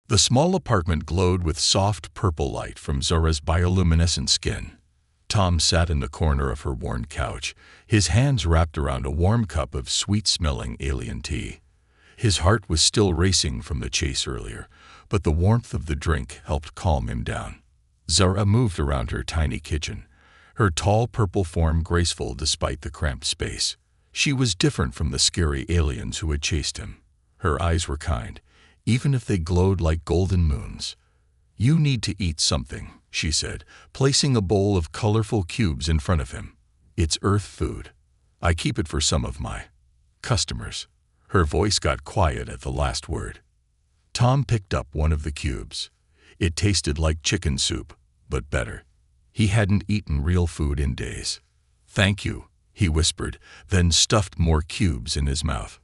The small apartment glowed with soft purple light from Zora's bioluminescent skin. Tom sat in the corner of her worn couch, his hands wrapped around a warm cup of sweet-smelling alien tea. His heart was still racing from the chase earlier, but the warmth of the drink helped calm him down. Zora moved around her tiny kitchen, her tall purple form graceful despite the cramped space. She was different from the scary aliens who had chased him. Her eyes were kind, even if they glowed like golden moons. "You need to eat something," she said, placing a bowl of colorful cubes in front of him. "It's Earth food. I keep it for some of my customers." Her voice got quiet at the last word. Tom picked up one of the cubes. It tasted like chicken soup, but better. He hadn't eaten real food in days. "Thank you," he whispered, then stuffed more cubes in his mouth.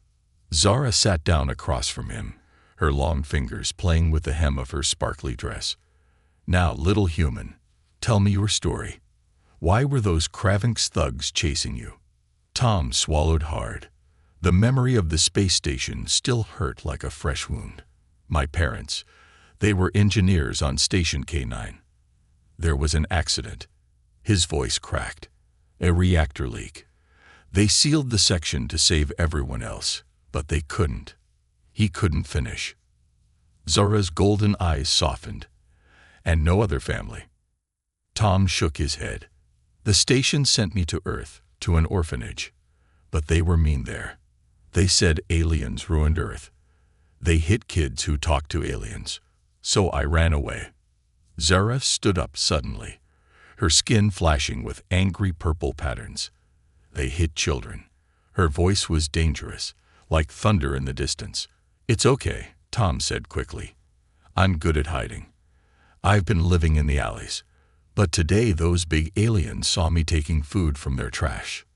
Zara sat down across from him, her long fingers playing with the hem of her sparkly dress. "Now, little human, tell me your story. Why were those Kravinx thugs chasing you?" Tom swallowed hard. The memory of the space station still hurt like a fresh wound. "My parents, they were engineers on Station K9. There was an accident." His voice cracked. "A reactor leak. They sealed the section to save everyone else, but they couldn't." He couldn't finish. Zora's golden eyes softened. "And no other family?" Tom shook his head. "The station sent me to Earth, to an orphanage. But they were mean there. They said aliens ruined Earth. They hit kids who talked to aliens. So I ran away." Zara stood up suddenly, her skin flashing with angry purple patterns. "They hit children." Her voice was dangerous, like thunder in the distance. "It's okay," Tom said quickly. "I'm good at hiding. I've been living in the alleys. But today those big aliens saw me taking food from their trash."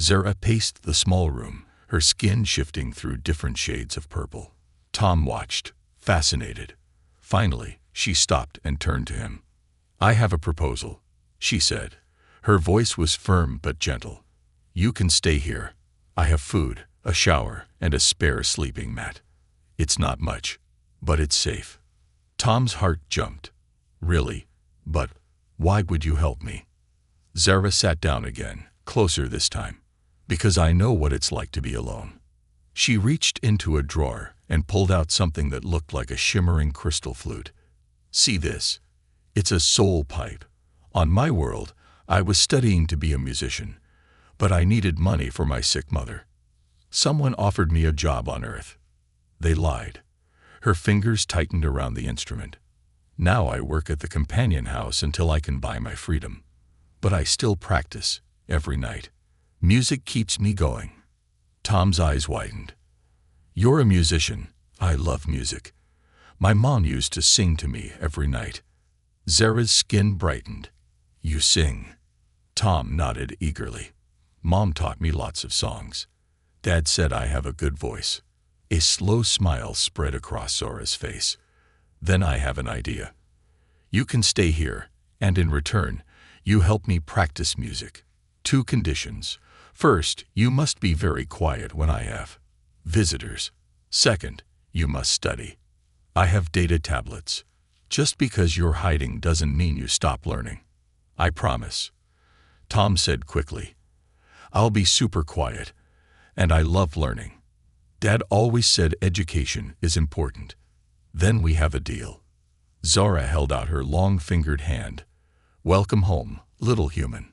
Zara paced the small room, her skin shifting through different shades of purple. Tom watched, fascinated. Finally, she stopped and turned to him. "I have a proposal," she said. Her voice was firm but gentle. "You can stay here. I have food, a shower, and a spare sleeping mat. It's not much, but it's safe." Tom's heart jumped. "Really? But why would you help me?" Zara sat down again, closer this time. "Because I know what it's like to be alone." She reached into a drawer and pulled out something that looked like a shimmering crystal flute. "See this? It's a soul pipe. On my world, I was studying to be a musician, but I needed money for my sick mother. Someone offered me a job on Earth. They lied." Her fingers tightened around the instrument. "Now I work at the companion house until I can buy my freedom. But I still practice, every night. Music keeps me going." Tom's eyes widened. "You're a musician. I love music. My mom used to sing to me every night." Zara's skin brightened. "You sing?" Tom nodded eagerly. "Mom taught me lots of songs. Dad said I have a good voice." A slow smile spread across Zora's face. "Then I have an idea. You can stay here, and in return, you help me practice music. 2 conditions. First, you must be very quiet when I have visitors. Second, you must study. I have data tablets. Just because you're hiding doesn't mean you stop learning. I promise." Tom said quickly. "I'll be super quiet, and I love learning. Dad always said education is important. Then we have a deal." Zora held out her long-fingered hand. "Welcome home, little human."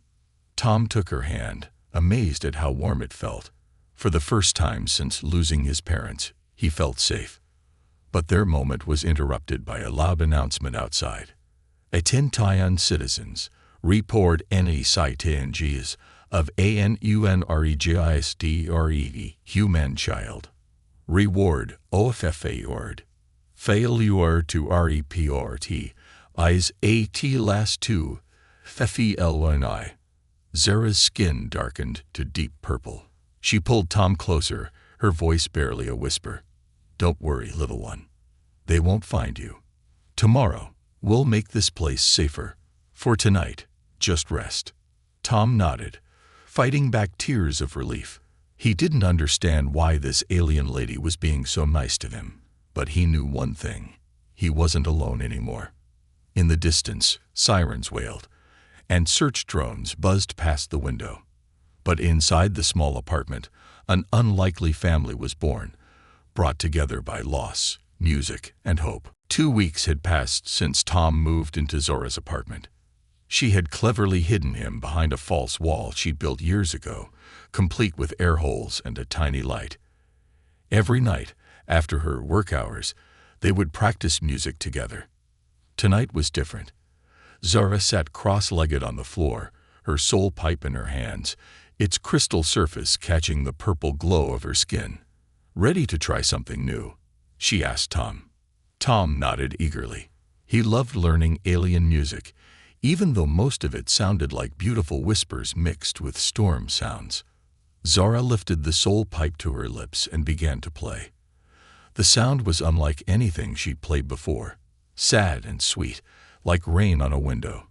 Tom took her hand, amazed at how warm it felt. For the first time since losing his parents, he felt safe. But their moment was interrupted by a loud announcement outside. "Attention citizens, report any sightings of ANUNREGISDRE, human child. Reward OFFAORD. Failure to report is AT last 2 FFELNI." Zara's skin darkened to deep purple. She pulled Tom closer, her voice barely a whisper. "Don't worry, little one. They won't find you. Tomorrow, we'll make this place safer. For tonight, just rest." Tom nodded, fighting back tears of relief. He didn't understand why this alien lady was being so nice to him, but he knew one thing. He wasn't alone anymore. In the distance, sirens wailed, and search drones buzzed past the window. But inside the small apartment, an unlikely family was born, brought together by loss, music, and hope. 2 weeks had passed since Tom moved into Zora's apartment. She had cleverly hidden him behind a false wall she'd built years ago, complete with air holes and a tiny light. Every night, after her work hours, they would practice music together. Tonight was different. Zora sat cross-legged on the floor, her soul pipe in her hands, its crystal surface catching the purple glow of her skin. "Ready to try something new?" she asked Tom. Tom nodded eagerly. He loved learning alien music, even though most of it sounded like beautiful whispers mixed with storm sounds. Zora lifted the soul pipe to her lips and began to play. The sound was unlike anything she'd played before, sad and sweet, like rain on a window.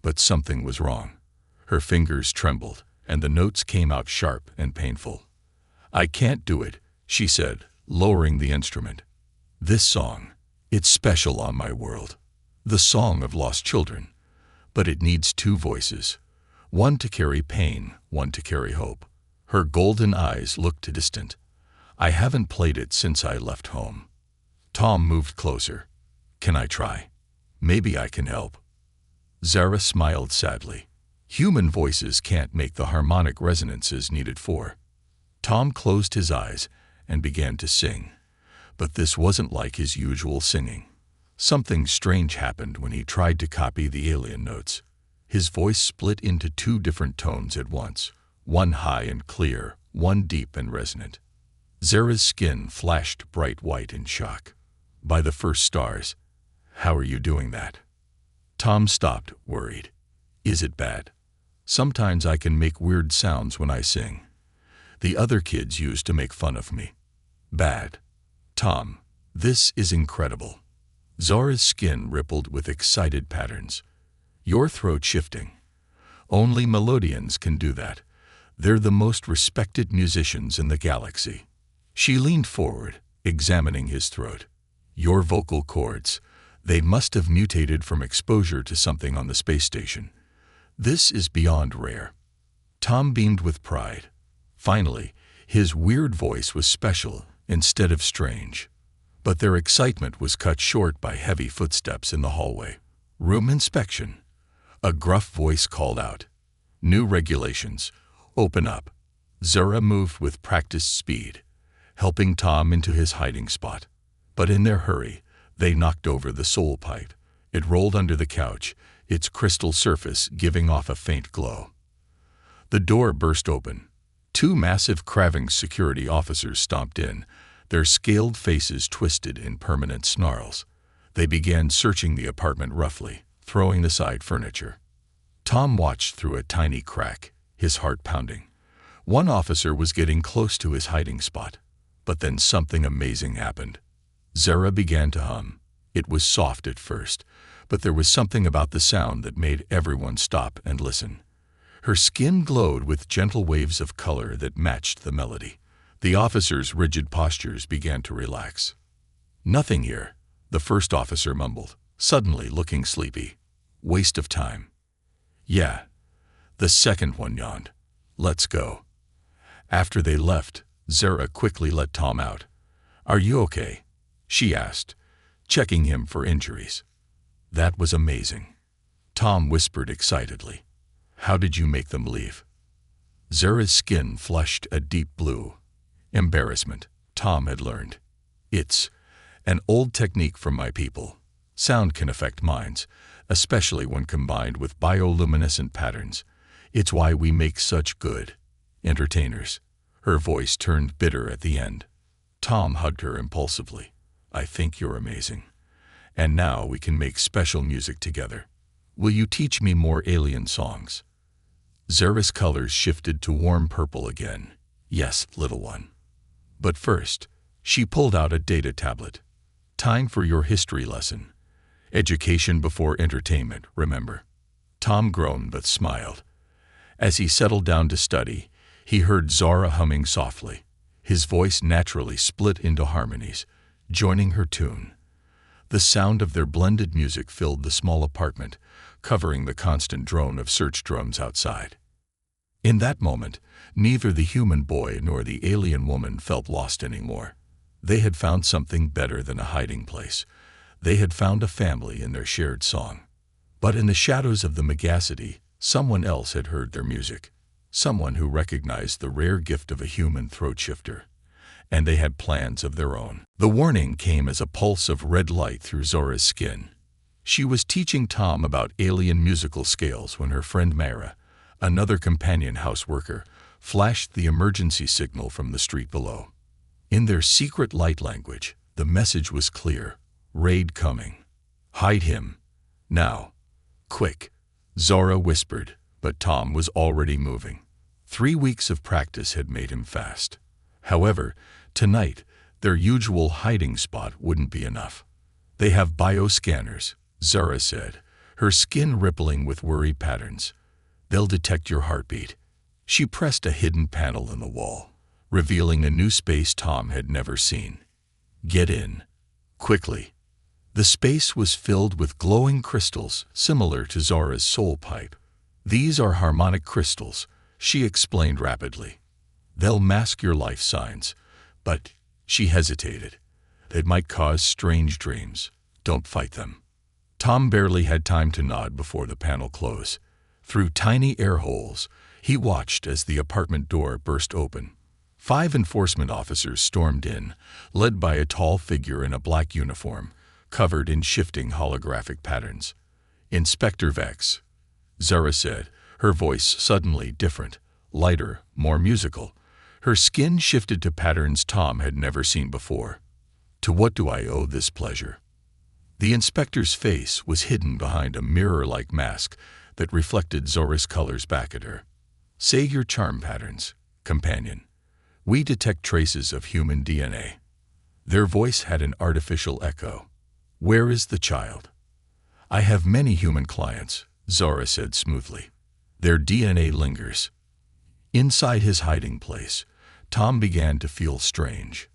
But something was wrong. Her fingers trembled, and the notes came out sharp and painful. "I can't do it," she said, lowering the instrument. "This song, it's special on my world. The song of lost children. But it needs 2 voices. One to carry pain, one to carry hope." Her golden eyes looked distant. "I haven't played it since I left home." Tom moved closer. "Can I try? Maybe I can help." Zara smiled sadly. Human voices can't make the harmonic resonances needed for. Tom closed his eyes and began to sing. But this wasn't like his usual singing. Something strange happened when he tried to copy the alien notes. His voice split into 2 different tones at once, one high and clear, one deep and resonant. Zara's skin flashed bright white in shock. "By the first stars, how are you doing that?" Tom stopped, worried. "Is it bad? Sometimes I can make weird sounds when I sing. The other kids used to make fun of me." "Bad? Tom, this is incredible." Zora's skin rippled with excited patterns. "Your throat shifting. Only melodians can do that. They're the most respected musicians in the galaxy." She leaned forward, examining his throat. "Your vocal cords, they must have mutated from exposure to something on the space station. This is beyond rare." Tom beamed with pride. Finally, his weird voice was special instead of strange. But their excitement was cut short by heavy footsteps in the hallway. "Room inspection," a gruff voice called out. "New regulations. Open up." Zora moved with practiced speed, helping Tom into his hiding spot. But in their hurry, they knocked over the soul pipe. It rolled under the couch, its crystal surface giving off a faint glow. The door burst open. 2 massive Craving security officers stomped in, their scaled faces twisted in permanent snarls. They began searching the apartment roughly, throwing aside furniture. Tom watched through a tiny crack, his heart pounding. One officer was getting close to his hiding spot. But then something amazing happened. Zara began to hum. It was soft at first, but there was something about the sound that made everyone stop and listen. Her skin glowed with gentle waves of color that matched the melody. The officers' rigid postures began to relax. "Nothing here," the first officer mumbled, suddenly looking sleepy. "Waste of time." "Yeah." The second one yawned. "Let's go." After they left, Zara quickly let Tom out. "Are you okay?" she asked, checking him for injuries. "That was amazing." Tom whispered excitedly. "How did you make them leave?" Zara's skin flushed a deep blue. Embarrassment, Tom had learned. "It's an old technique from my people. Sound can affect minds, especially when combined with bioluminescent patterns. It's why we make such good entertainers." Her voice turned bitter at the end. Tom hugged her impulsively. "I think you're amazing. And now we can make special music together. Will you teach me more alien songs?" Zara's colors shifted to warm purple again. "Yes, little one." But first, she pulled out a data tablet. "Time for your history lesson. Education before entertainment, remember." Tom groaned but smiled. As he settled down to study, he heard Zara humming softly. His voice naturally split into harmonies, joining her tune. The sound of their blended music filled the small apartment, covering the constant drone of search drums outside. In that moment, neither the human boy nor the alien woman felt lost anymore. They had found something better than a hiding place. They had found a family in their shared song. But in the shadows of the megacity, someone else had heard their music. Someone who recognized the rare gift of a human throat shifter. And they had plans of their own. The warning came as a pulse of red light through Zora's skin. She was teaching Tom about alien musical scales when her friend Mara, another companion house worker, flashed the emergency signal from the street below. In their secret light language, the message was clear. Raid coming. Hide him. Now. Quick. Zora whispered, but Tom was already moving. 3 weeks of practice had made him fast. However, tonight, their usual hiding spot wouldn't be enough. They have bioscanners, Zora said, her skin rippling with worry patterns. They'll detect your heartbeat. She pressed a hidden panel in the wall, revealing a new space Tom had never seen. Get in. Quickly. The space was filled with glowing crystals similar to Zora's soul pipe. These are harmonic crystals, she explained rapidly. They'll mask your life signs, but, she hesitated, it might cause strange dreams. Don't fight them. Tom barely had time to nod before the panel closed. Through tiny air holes, he watched as the apartment door burst open. 5 enforcement officers stormed in, led by a tall figure in a black uniform, covered in shifting holographic patterns. Inspector Vex, Zora said, her voice suddenly different, lighter, more musical. Her skin shifted to patterns Tom had never seen before. To what do I owe this pleasure? The inspector's face was hidden behind a mirror-like mask that reflected Zora's colors back at her. Say your charm patterns, companion. We detect traces of human DNA. Their voice had an artificial echo. Where is the child? I have many human clients, Zora said smoothly. Their DNA lingers. Inside his hiding place, Tom began to feel strange.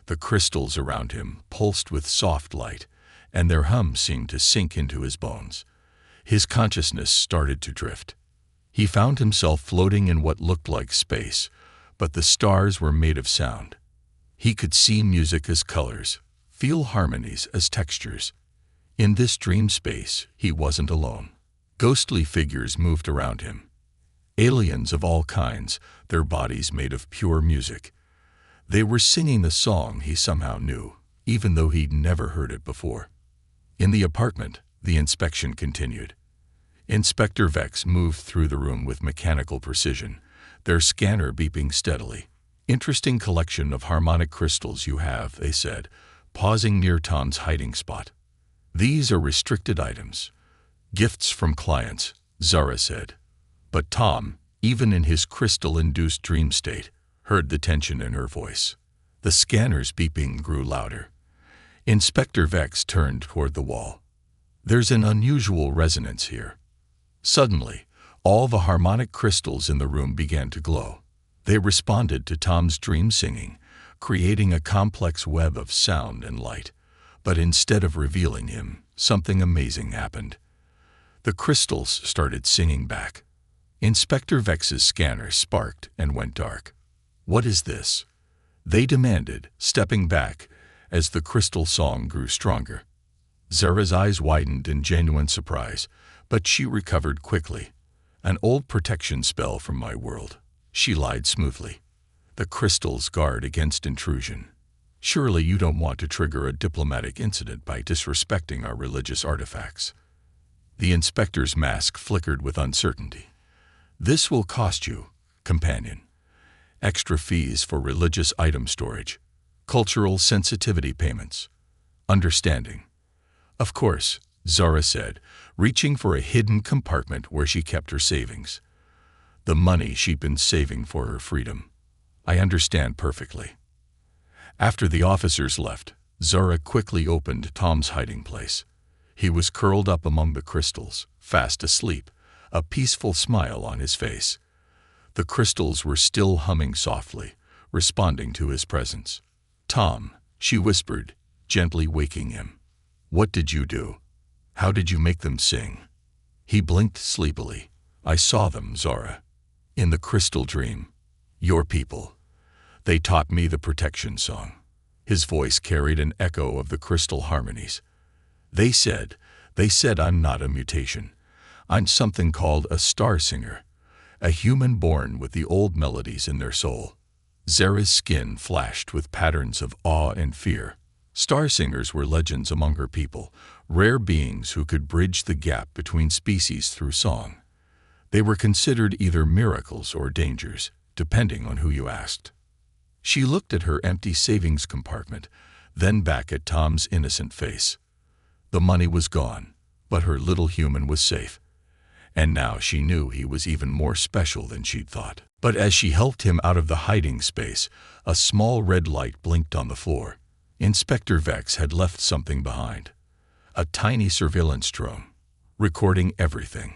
The crystals around him pulsed with soft light, and their hum seemed to sink into his bones. His consciousness started to drift. He found himself floating in what looked like space, but the stars were made of sound. He could see music as colors, feel harmonies as textures. In this dream space, he wasn't alone. Ghostly figures moved around him. Aliens of all kinds, their bodies made of pure music. They were singing the song he somehow knew, even though he'd never heard it before. In the apartment, the inspection continued. Inspector Vex moved through the room with mechanical precision, their scanner beeping steadily. Interesting collection of harmonic crystals you have, they said, pausing near Tom's hiding spot. These are restricted items. Gifts from clients, Zara said. But Tom, even in his crystal-induced dream state, heard the tension in her voice. The scanner's beeping grew louder. Inspector Vex turned toward the wall. There's an unusual resonance here. Suddenly, all the harmonic crystals in the room began to glow. They responded to Tom's dream singing, creating a complex web of sound and light. But instead of revealing him, something amazing happened. The crystals started singing back. Inspector Vex's scanner sparked and went dark. What is this? They demanded, stepping back as the crystal song grew stronger. Zara's eyes widened in genuine surprise, but she recovered quickly. An old protection spell from my world, she lied smoothly. The crystals guard against intrusion. Surely you don't want to trigger a diplomatic incident by disrespecting our religious artifacts. The inspector's mask flickered with uncertainty. This will cost you, companion. Extra fees for religious item storage, cultural sensitivity payments, understanding. Of course, Zara said, reaching for a hidden compartment where she kept her savings. The money she'd been saving for her freedom. I understand perfectly. After the officers left, Zara quickly opened Tom's hiding place. He was curled up among the crystals, fast asleep, a peaceful smile on his face. The crystals were still humming softly, responding to his presence. Tom, she whispered, gently waking him. What did you do? How did you make them sing? He blinked sleepily. I saw them, Zora. In the crystal dream. Your people. They taught me the protection song. His voice carried an echo of the crystal harmonies. They said I'm not a mutation. I'm something called a star singer, a human born with the old melodies in their soul. Zara's skin flashed with patterns of awe and fear. Star singers were legends among her people, rare beings who could bridge the gap between species through song. They were considered either miracles or dangers, depending on who you asked. She looked at her empty savings compartment, then back at Tom's innocent face. The money was gone, but her little human was safe. And now she knew he was even more special than she'd thought. But as she helped him out of the hiding space, a small red light blinked on the floor. Inspector Vex had left something behind. A tiny surveillance drone, recording everything.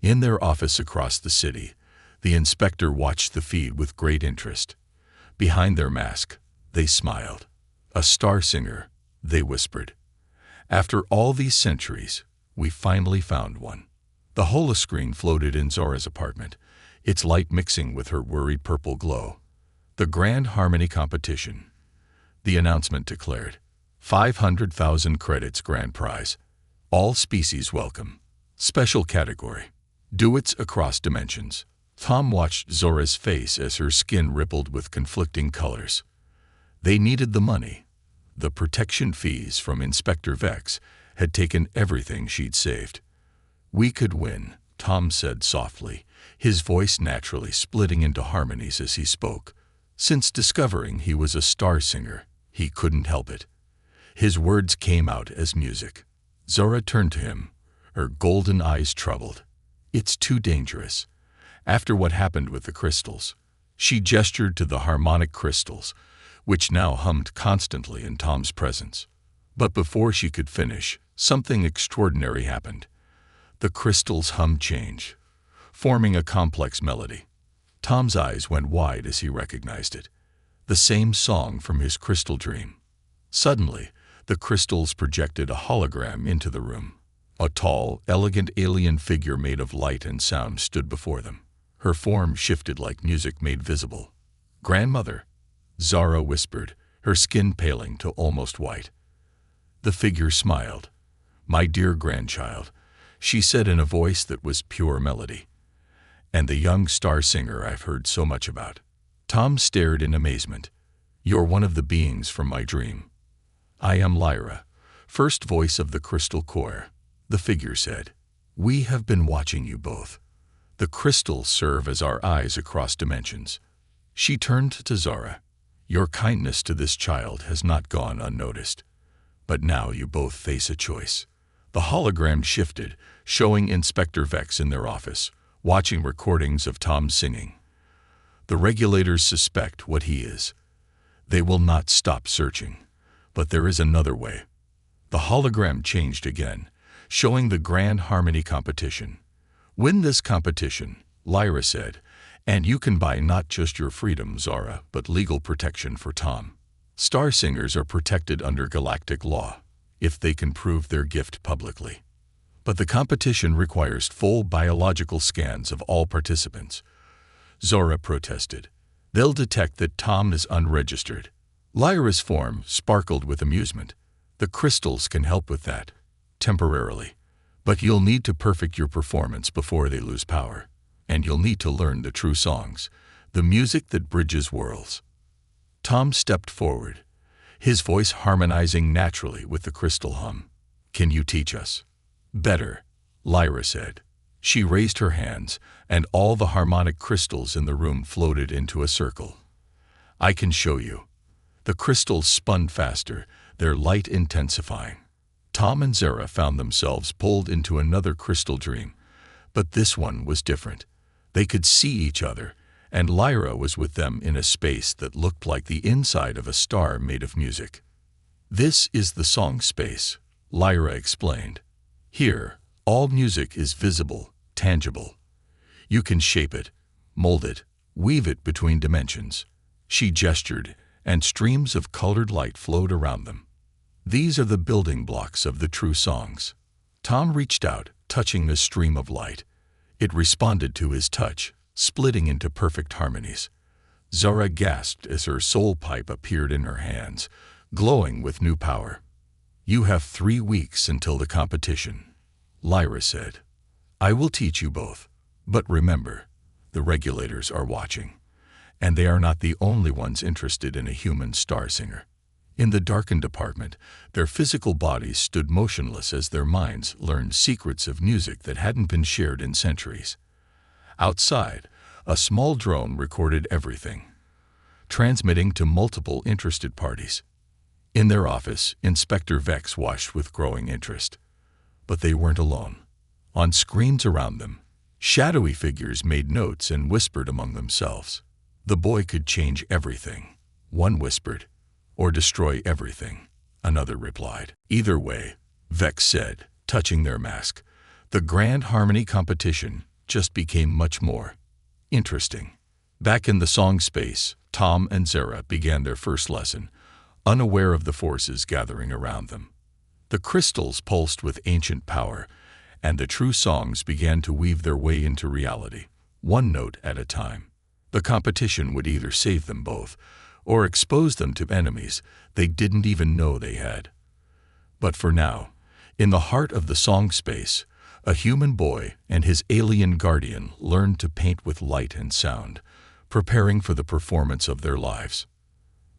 In their office across the city, the inspector watched the feed with great interest. Behind their mask, they smiled. A star singer, they whispered. After all these centuries, we finally found one. The holoscreen floated in Zora's apartment, its light mixing with her worried purple glow. The Grand Harmony Competition. The announcement declared, 500,000 credits grand prize. All species welcome. Special category. Duets across dimensions. Tom watched Zora's face as her skin rippled with conflicting colors. They needed the money. The protection fees from Inspector Vex had taken everything she'd saved. We could win, Tom said softly, his voice naturally splitting into harmonies as he spoke. Since discovering he was a star singer, he couldn't help it. His words came out as music. Zora turned to him, her golden eyes troubled. It's too dangerous. After what happened with the crystals, she gestured to the harmonic crystals, which now hummed constantly in Tom's presence. But before she could finish, something extraordinary happened. The crystals hummed change, forming a complex melody. Tom's eyes went wide as he recognized it. The same song from his crystal dream. Suddenly, the crystals projected a hologram into the room. A tall, elegant alien figure made of light and sound stood before them. Her form shifted like music made visible. "Grandmother," Zara whispered, her skin paling to almost white. The figure smiled. "My dear grandchild," she said in a voice that was pure melody. "And the young star singer I've heard so much about." Tom stared in amazement. "You're one of the beings from my dream." "I am Lyra, first voice of the crystal choir," the figure said. "We have been watching you both. The crystals serve as our eyes across dimensions." She turned to Zara. "Your kindness to this child has not gone unnoticed. But now you both face a choice." The hologram shifted, showing Inspector Vex in their office, watching recordings of Tom singing. "The regulators suspect what he is. They will not stop searching. But there is another way." The hologram changed again, showing the Grand Harmony Competition. "Win this competition," Lyra said, "and you can buy not just your freedom, Zara, but legal protection for Tom. Star singers are protected under galactic law, if they can prove their gift publicly. But the competition requires full biological scans of all participants." Zora protested. "They'll detect that Tom is unregistered." Lyra's form sparkled with amusement. "The crystals can help with that, temporarily. But you'll need to perfect your performance before they lose power. And you'll need to learn the true songs, the music that bridges worlds." Tom stepped forward, his voice harmonizing naturally with the crystal hum. "Can you teach us?" "Better," Lyra said. She raised her hands, and all the harmonic crystals in the room floated into a circle. "I can show you." The crystals spun faster, their light intensifying. Tom and Zara found themselves pulled into another crystal dream, but this one was different. They could see each other, and Lyra was with them in a space that looked like the inside of a star made of music. "This is the song space," Lyra explained. "Here, all music is visible, tangible. You can shape it, mold it, weave it between dimensions." She gestured, and streams of colored light flowed around them. These are the building blocks of the true songs. Tom reached out, touching the stream of light. It responded to his touch, splitting into perfect harmonies. Zara gasped as her soul pipe appeared in her hands, glowing with new power. "You have 3 weeks until the competition," Lyra said. "I will teach you both. But remember, the regulators are watching, and they are not the only ones interested in a human star singer." In the darkened apartment, their physical bodies stood motionless as their minds learned secrets of music that hadn't been shared in centuries. Outside, a small drone recorded everything, transmitting to multiple interested parties. In their office, Inspector Vex watched with growing interest. But they weren't alone. On screens around them, shadowy figures made notes and whispered among themselves. "The boy could change everything," one whispered. "Or destroy everything," another replied. "Either way," Vex said, touching their mask, "the Grand Harmony competition just became much more interesting." Back in the song space, Tom and Zara began their first lesson, unaware of the forces gathering around them. The crystals pulsed with ancient power, and the true songs began to weave their way into reality, one note at a time. The competition would either save them both, or expose them to enemies they didn't even know they had. But for now, in the heart of the song space, a human boy and his alien guardian learned to paint with light and sound, preparing for the performance of their lives.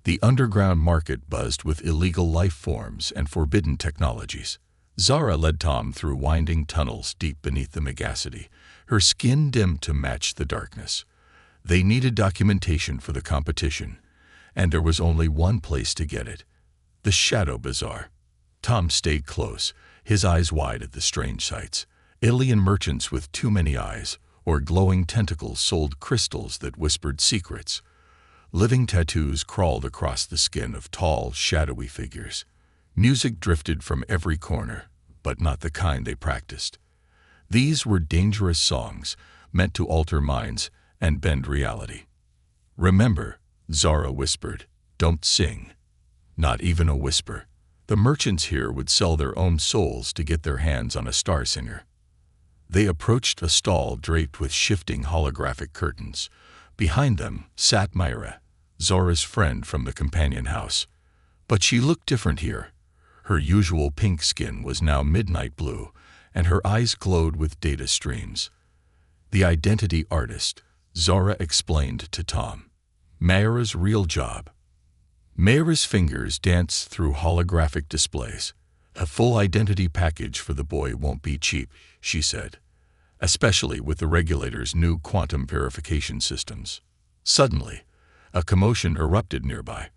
The underground market buzzed with illegal life forms and forbidden technologies. Zara led Tom through winding tunnels deep beneath the megacity, her skin dimmed to match the darkness. They needed documentation for the competition, and there was only one place to get it: the Shadow Bazaar. Tom stayed close, his eyes wide at the strange sights. Alien merchants with too many eyes, or glowing tentacles, sold crystals that whispered secrets. Living tattoos crawled across the skin of tall, shadowy figures. Music drifted from every corner, but not the kind they practiced. These were dangerous songs, meant to alter minds and bend reality. "Remember," Zara whispered, "don't sing. Not even a whisper." The merchants here would sell their own souls to get their hands on a star singer. They approached a stall draped with shifting holographic curtains. Behind them sat Myra, Zora's friend from the companion house. But she looked different here. Her usual pink skin was now midnight blue, and her eyes glowed with data streams. "The identity artist," Zora explained to Tom. "Myra's real job." Myra's fingers danced through holographic displays. "A full identity package for the boy won't be cheap," she said, "especially with the regulators' new quantum verification systems." Suddenly, a commotion erupted nearby.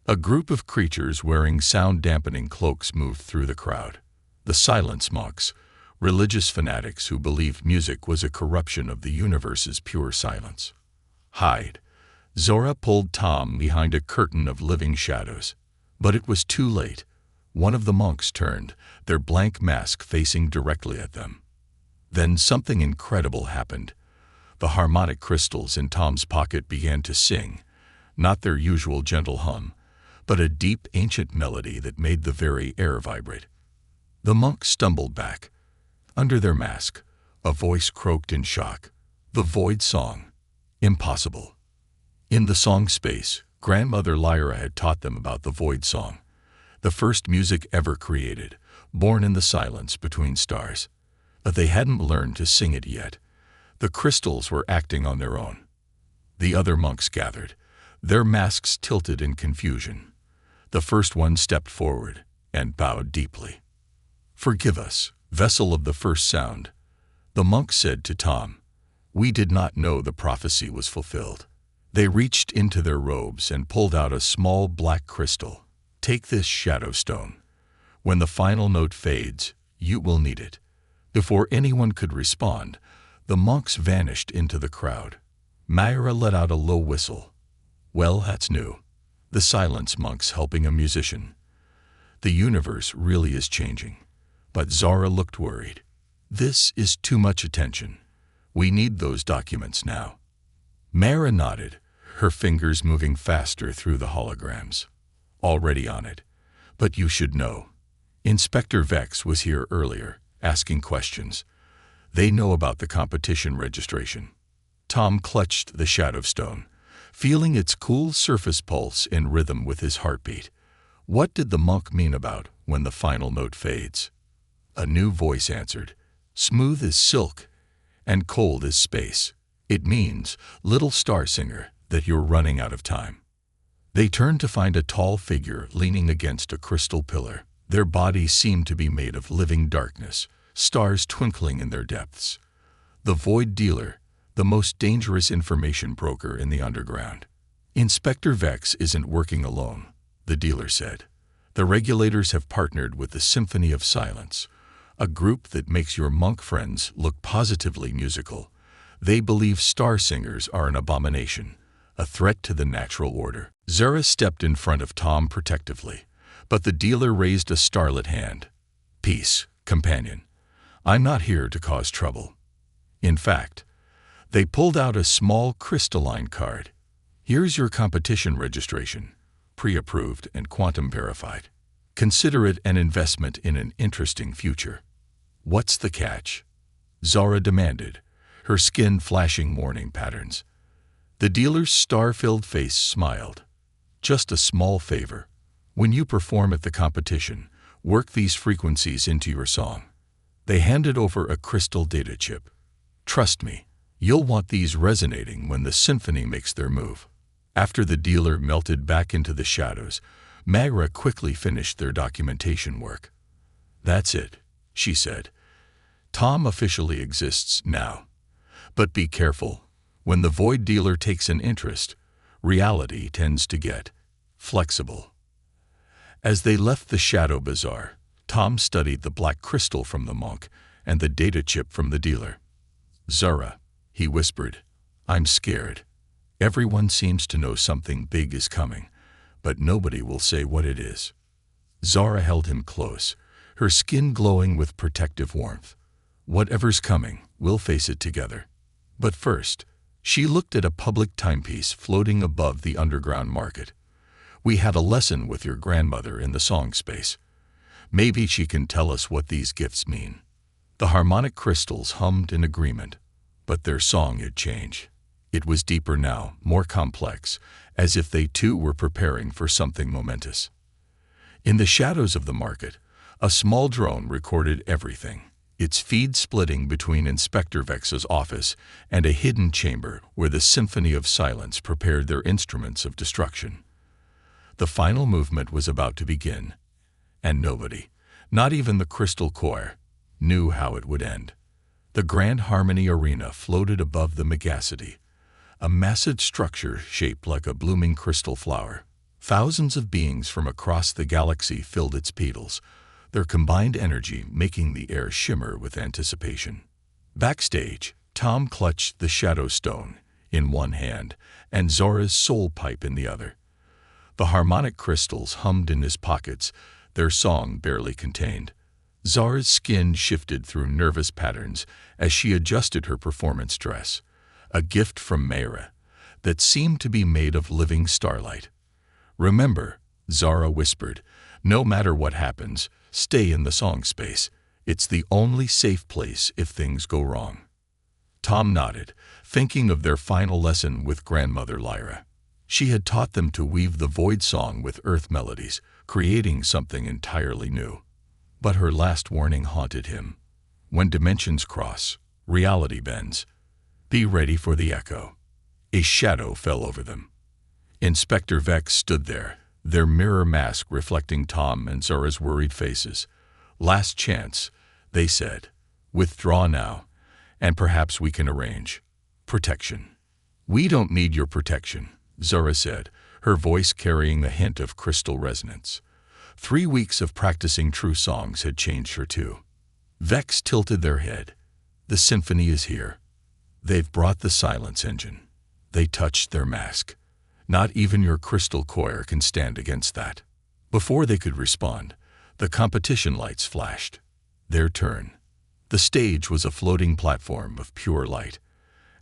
A group of creatures wearing sound-dampening cloaks moved through the crowd. The silence monks, religious fanatics who believed music was a corruption of the universe's pure silence. "Hide." Zora pulled Tom behind a curtain of living shadows. But it was too late. One of the monks turned, their blank mask facing directly at them. Then something incredible happened. The harmonic crystals in Tom's pocket began to sing, not their usual gentle hum, but a deep, ancient melody that made the very air vibrate. The monks stumbled back. Under their mask, a voice croaked in shock. "The Void Song. Impossible." In the song space, Grandmother Lyra had taught them about the Void Song, the first music ever created, born in the silence between stars. But they hadn't learned to sing it yet. The crystals were acting on their own. The other monks gathered, their masks tilted in confusion. The first one stepped forward and bowed deeply. "Forgive us, vessel of the first sound," the monk said to Tom. "We did not know the prophecy was fulfilled." They reached into their robes and pulled out a small black crystal. "Take this shadow stone. When the final note fades, you will need it." Before anyone could respond, the monks vanished into the crowd. Myra let out a low whistle. "Well, that's new. The silence monks helping a musician. The universe really is changing." But Zara looked worried. "This is too much attention. We need those documents now." Myra nodded, her fingers moving faster through the holograms. "Already on it. But you should know. Inspector Vex was here earlier, asking questions. They know about the competition registration. Tom clutched the shadow stone, feeling its cool surface pulse in rhythm with his heartbeat. What did the monk mean about when the final note fades? A new voice answered, smooth as silk and cold as space. It means, little star singer, that you're running out of time. They turned to find a tall figure leaning against a crystal pillar. Their bodies seemed to be made of living darkness, stars twinkling in their depths. The Void Dealer, the most dangerous information broker in the underground. Inspector Vex isn't working alone, the dealer said. The regulators have partnered with the Symphony of Silence, a group that makes your monk friends look positively musical. They believe star singers are an abomination, a threat to the natural order. Zara stepped in front of Tom protectively, but the dealer raised a starlit hand. Peace, companion. I'm not here to cause trouble. In fact, they pulled out a small crystalline card. Here's your competition registration, pre-approved and quantum verified. Consider it an investment in an interesting future. What's the catch? Zara demanded, her skin flashing warning patterns. The dealer's star-filled face smiled. Just a small favor. When you perform at the competition, work these frequencies into your song. They handed over a crystal data chip. Trust me, you'll want these resonating when the symphony makes their move. After the dealer melted back into the shadows, Magra quickly finished their documentation work. That's it, she said. Tom officially exists now. But be careful. When the Void Dealer takes an interest, reality tends to get flexible. As they left the Shadow Bazaar, Tom studied the black crystal from the monk and the data chip from the dealer. Zara, he whispered, I'm scared. Everyone seems to know something big is coming, but nobody will say what it is. Zara held him close, her skin glowing with protective warmth. Whatever's coming, we'll face it together. But first, she looked at a public timepiece floating above the underground market. We had a lesson with your grandmother in the song space. Maybe she can tell us what these gifts mean. The harmonic crystals hummed in agreement, but their song had changed. It was deeper now, more complex, as if they too were preparing for something momentous. In the shadows of the market, a small drone recorded everything, its feed splitting between Inspector Vex's office and a hidden chamber where the Symphony of Silence prepared their instruments of destruction. The final movement was about to begin, and nobody, not even the Crystal Choir, knew how it would end. The Grand Harmony Arena floated above the megacity, a massive structure shaped like a blooming crystal flower. Thousands of beings from across the galaxy filled its petals, their combined energy making the air shimmer with anticipation. Backstage, Tom clutched the Shadow Stone in one hand and Zora's soul pipe in the other. The harmonic crystals hummed in his pockets, their song barely contained. Zara's skin shifted through nervous patterns as she adjusted her performance dress, a gift from Mayra that seemed to be made of living starlight. Remember, Zara whispered, no matter what happens, stay in the song space. It's the only safe place if things go wrong. Tom nodded, thinking of their final lesson with Grandmother Lyra. She had taught them to weave the void song with earth melodies, creating something entirely new. But her last warning haunted him. When dimensions cross, reality bends. Be ready for the echo. A shadow fell over them. Inspector Vex stood there, their mirror mask reflecting Tom and Zora's worried faces. Last chance, they said. Withdraw now, and perhaps we can arrange protection. We don't need your protection, Zora said, her voice carrying a hint of crystal resonance. 3 weeks of practicing true songs had changed her too. Vex tilted their head. The symphony is here. They've brought the silence engine. They touched their mask. Not even your crystal choir can stand against that. Before they could respond, the competition lights flashed. Their turn. The stage was a floating platform of pure light.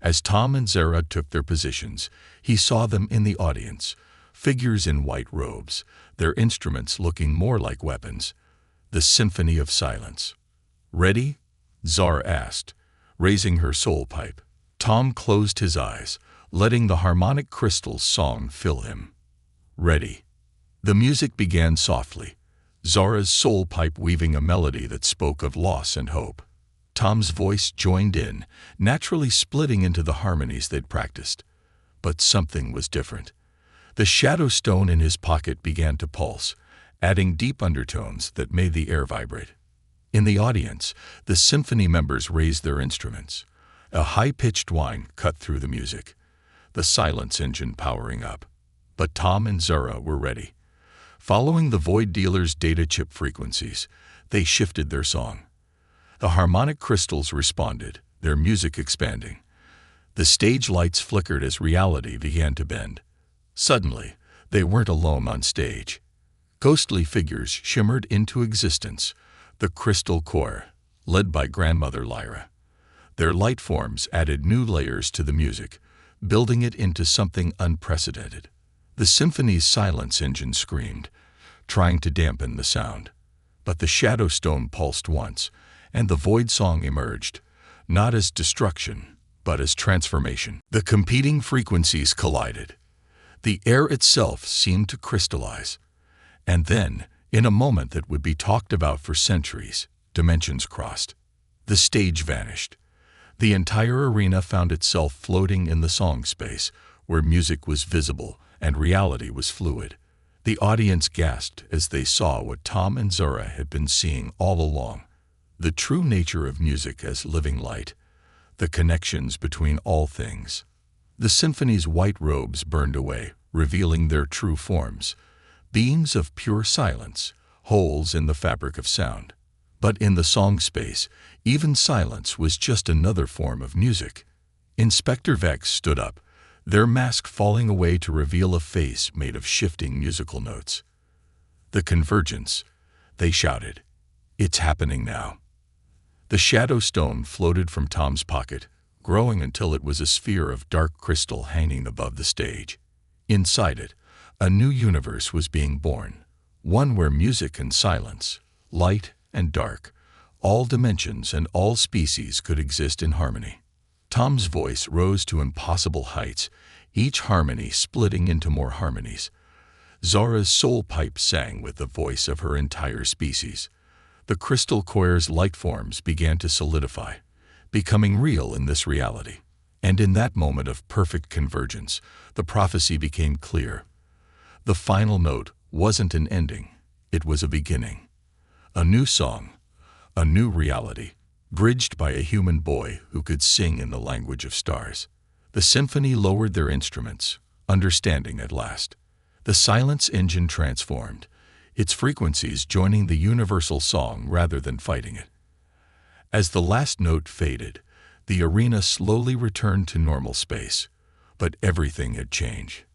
As Tom and Zara took their positions, he saw them in the audience, figures in white robes, their instruments looking more like weapons. The Symphony of Silence. "Ready?" Zara asked, raising her soul pipe. Tom closed his eyes, letting the harmonic crystal's song fill him. "Ready." The music began softly, Zara's soul pipe weaving a melody that spoke of loss and hope. Tom's voice joined in, naturally splitting into the harmonies they'd practiced. But something was different. The shadow stone in his pocket began to pulse, adding deep undertones that made the air vibrate. In the audience, the symphony members raised their instruments. A high-pitched whine cut through the music, the silence engine powering up. But Tom and Zara were ready. Following the Void Dealer's data chip frequencies, they shifted their song. The harmonic crystals responded, their music expanding. The stage lights flickered as reality began to bend. Suddenly, they weren't alone on stage. Ghostly figures shimmered into existence, the Crystal Choir, led by Grandmother Lyra. Their light forms added new layers to the music, building it into something unprecedented. The symphony's silence engine screamed, trying to dampen the sound. But the shadow stone pulsed once, and the void song emerged, not as destruction, but as transformation. The competing frequencies collided. The air itself seemed to crystallize. And then, in a moment that would be talked about for centuries, dimensions crossed. The stage vanished. The entire arena found itself floating in the song space, where music was visible and reality was fluid. The audience gasped as they saw what Tom and Zara had been seeing all along. The true nature of music as living light, the connections between all things. The symphony's white robes burned away, revealing their true forms, beings of pure silence, holes in the fabric of sound. But in the song space, even silence was just another form of music. Inspector Vex stood up, their mask falling away to reveal a face made of shifting musical notes. "The convergence," they shouted. "It's happening now." The shadow stone floated from Tom's pocket, growing until it was a sphere of dark crystal hanging above the stage. Inside it, a new universe was being born, one where music and silence, light and dark, all dimensions and all species could exist in harmony. Tom's voice rose to impossible heights, each harmony splitting into more harmonies. Zara's soul pipe sang with the voice of her entire species. The Crystal Choir's light forms began to solidify, becoming real in this reality. And in that moment of perfect convergence, the prophecy became clear. The final note wasn't an ending, it was a beginning. A new song, a new reality, bridged by a human boy who could sing in the language of stars. The symphony lowered their instruments, understanding at last. The silence engine transformed, its frequencies joining the universal song rather than fighting it. As the last note faded, the arena slowly returned to normal space, but everything had changed.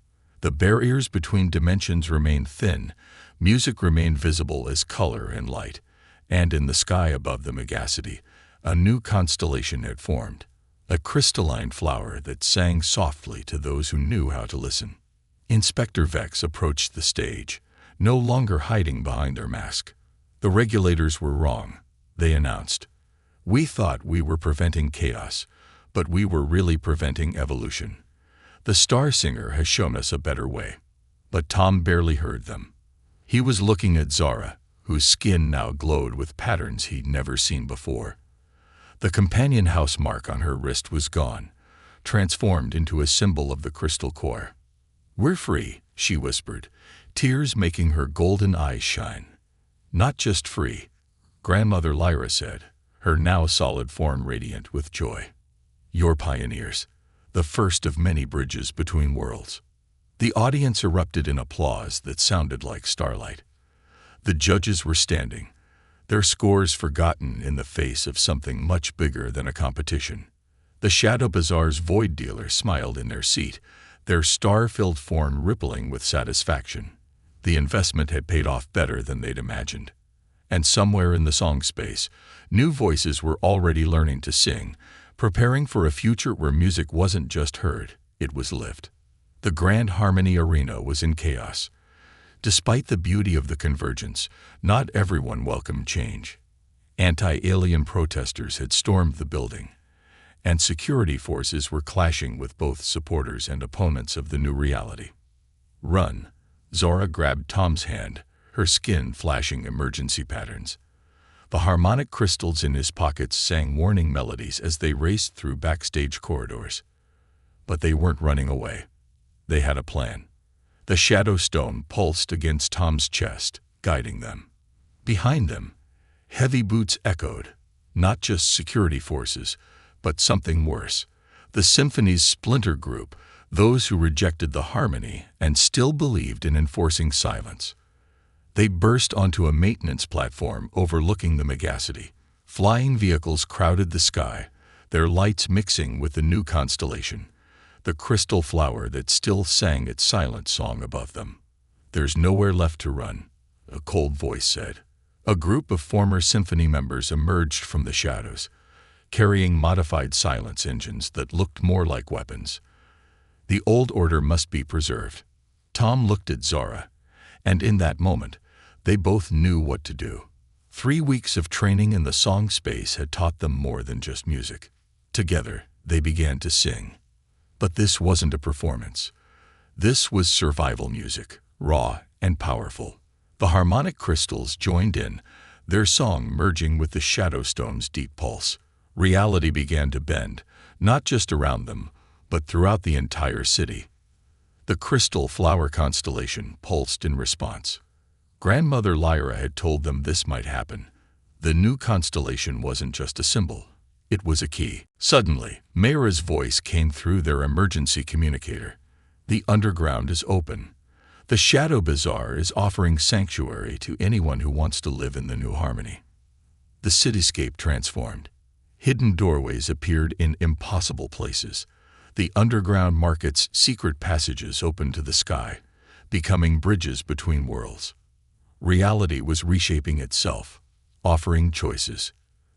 The barriers between dimensions remained thin, music remained visible as color and light, and in the sky above the Megacity, a new constellation had formed, a crystalline flower that sang softly to those who knew how to listen. Inspector Vex approached the stage, no longer hiding behind their mask. "The regulators were wrong," they announced. "We thought we were preventing chaos, but we were really preventing evolution. The Star Singer has shown us a better way." But Tom barely heard them. He was looking at Zara, whose skin now glowed with patterns he'd never seen before. The companion house mark on her wrist was gone, transformed into a symbol of the Crystal Choir. "We're free," she whispered, tears making her golden eyes shine. "Not just free," Grandmother Lyra said, her now solid form radiant with joy. "You're pioneers, the first of many bridges between worlds." The audience erupted in applause that sounded like starlight. The judges were standing, their scores forgotten in the face of something much bigger than a competition. The Shadow Bazaar's Void Dealer smiled in their seat, their star-filled form rippling with satisfaction. The investment had paid off better than they'd imagined. And somewhere in the song space, new voices were already learning to sing, preparing for a future where music wasn't just heard, it was lived. The Grand Harmony Arena was in chaos. Despite the beauty of the convergence, not everyone welcomed change. Anti-alien protesters had stormed the building, and security forces were clashing with both supporters and opponents of the new reality. "Run!" Zora grabbed Tom's hand, her skin flashing emergency patterns. The harmonic crystals in his pockets sang warning melodies as they raced through backstage corridors. But they weren't running away. They had a plan. The shadow stone pulsed against Tom's chest, guiding them. Behind them, heavy boots echoed, not just security forces, but something worse. The symphony's splinter group, those who rejected the harmony and still believed in enforcing silence. They burst onto a maintenance platform overlooking the megacity. Flying vehicles crowded the sky, their lights mixing with the new constellation, the crystal flower that still sang its silent song above them. "There's nowhere left to run," a cold voice said. A group of former symphony members emerged from the shadows, carrying modified silence engines that looked more like weapons. The old order must be preserved. Tom looked at Zora, and in that moment, they both knew what to do. 3 weeks of training in the song space had taught them more than just music. Together, they began to sing. But this wasn't a performance. This was survival music, raw and powerful. The harmonic crystals joined in, their song merging with the shadow stone's deep pulse. Reality began to bend, not just around them, but throughout the entire city. The crystal flower constellation pulsed in response. Grandmother Lyra had told them this might happen. The new constellation wasn't just a symbol. It was a key. Suddenly, Mayra's voice came through their emergency communicator. "The underground is open. The Shadow Bazaar is offering sanctuary to anyone who wants to live in the new harmony." The cityscape transformed. Hidden doorways appeared in impossible places. The underground market's secret passages opened to the sky, becoming bridges between worlds. Reality was reshaping itself, offering choices.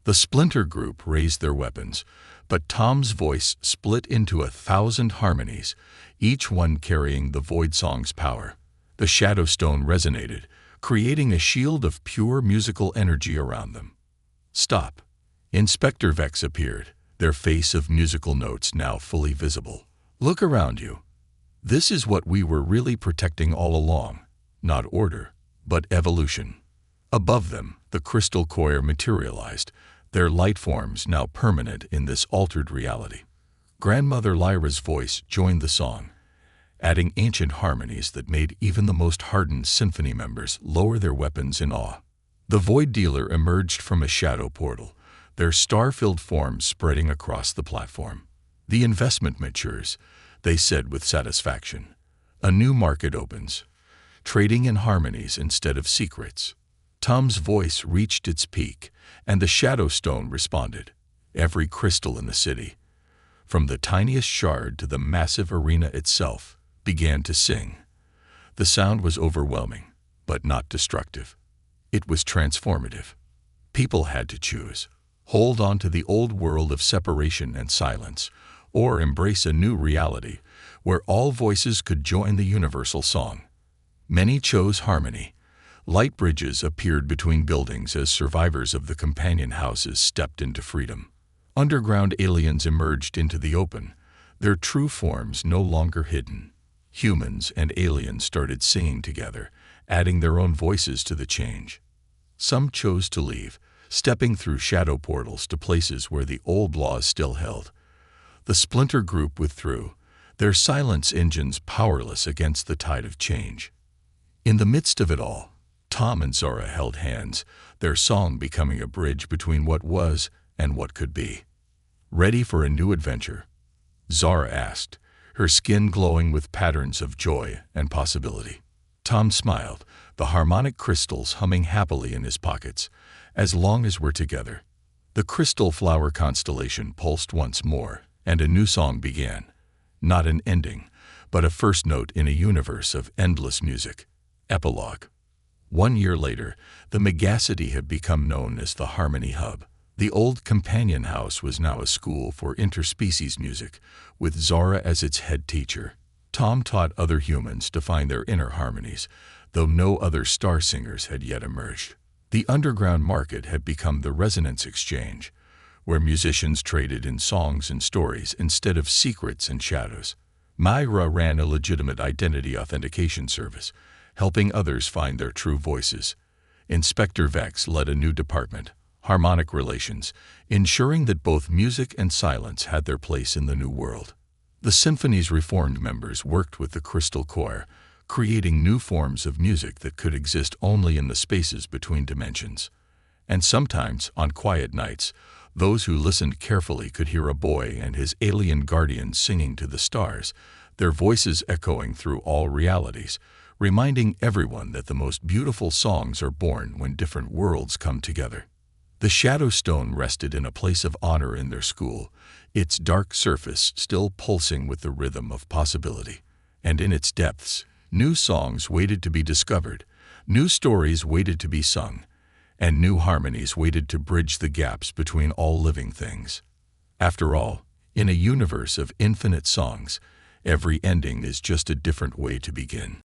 The splinter group raised their weapons, but Tom's voice split into 1,000 harmonies, each one carrying the Void Song's power. The shadow stone resonated, creating a shield of pure musical energy around them. "Stop!" Inspector Vex appeared, their face of musical notes now fully visible. "Look around you. This is what we were really protecting all along. Not order, but evolution." Above them, the crystal choir materialized, their light forms now permanent in this altered reality. Grandmother Lyra's voice joined the song, adding ancient harmonies that made even the most hardened symphony members lower their weapons in awe. The Void Dealer emerged from a shadow portal, their star-filled forms spreading across the platform. "The investment matures," they said with satisfaction. "A new market opens, trading in harmonies instead of secrets." Tom's voice reached its peak, and the shadow stone responded. Every crystal in the city, from the tiniest shard to the massive arena itself, began to sing. The sound was overwhelming, but not destructive. It was transformative. People had to choose: hold on to the old world of separation and silence, or embrace a new reality where all voices could join the universal song. Many chose harmony. Light bridges appeared between buildings as survivors of the companion houses stepped into freedom. Underground aliens emerged into the open, their true forms no longer hidden. Humans and aliens started singing together, adding their own voices to the change. Some chose to leave, stepping through shadow portals to places where the old laws still held. The splinter group withdrew, their silence engines powerless against the tide of change. In the midst of it all, Tom and Zora held hands, their song becoming a bridge between what was and what could be. "Ready for a new adventure?" Zora asked, her skin glowing with patterns of joy and possibility. Tom smiled, the harmonic crystals humming happily in his pockets. "As long as we're together." The crystal flower constellation pulsed once more, and a new song began. Not an ending, but a first note in a universe of endless music. Epilogue. 1 year later, the megacity had become known as the Harmony Hub. The old companion house was now a school for interspecies music, with Zora as its head teacher. Tom taught other humans to find their inner harmonies, though no other star singers had yet emerged. The underground market had become the resonance exchange, where musicians traded in songs and stories instead of secrets and shadows. Myra ran a legitimate identity authentication service, helping others find their true voices. Inspector Vex led a new department, harmonic relations, ensuring that both music and silence had their place in the new world. The symphony's reformed members worked with the Crystal Choir, creating new forms of music that could exist only in the spaces between dimensions. And sometimes, on quiet nights, those who listened carefully could hear a boy and his alien guardian singing to the stars, their voices echoing through all realities, reminding everyone that the most beautiful songs are born when different worlds come together. The Shadow Stone rested in a place of honor in their school, its dark surface still pulsing with the rhythm of possibility. And in its depths, new songs waited to be discovered, new stories waited to be sung, and new harmonies waited to bridge the gaps between all living things. After all, in a universe of infinite songs, every ending is just a different way to begin.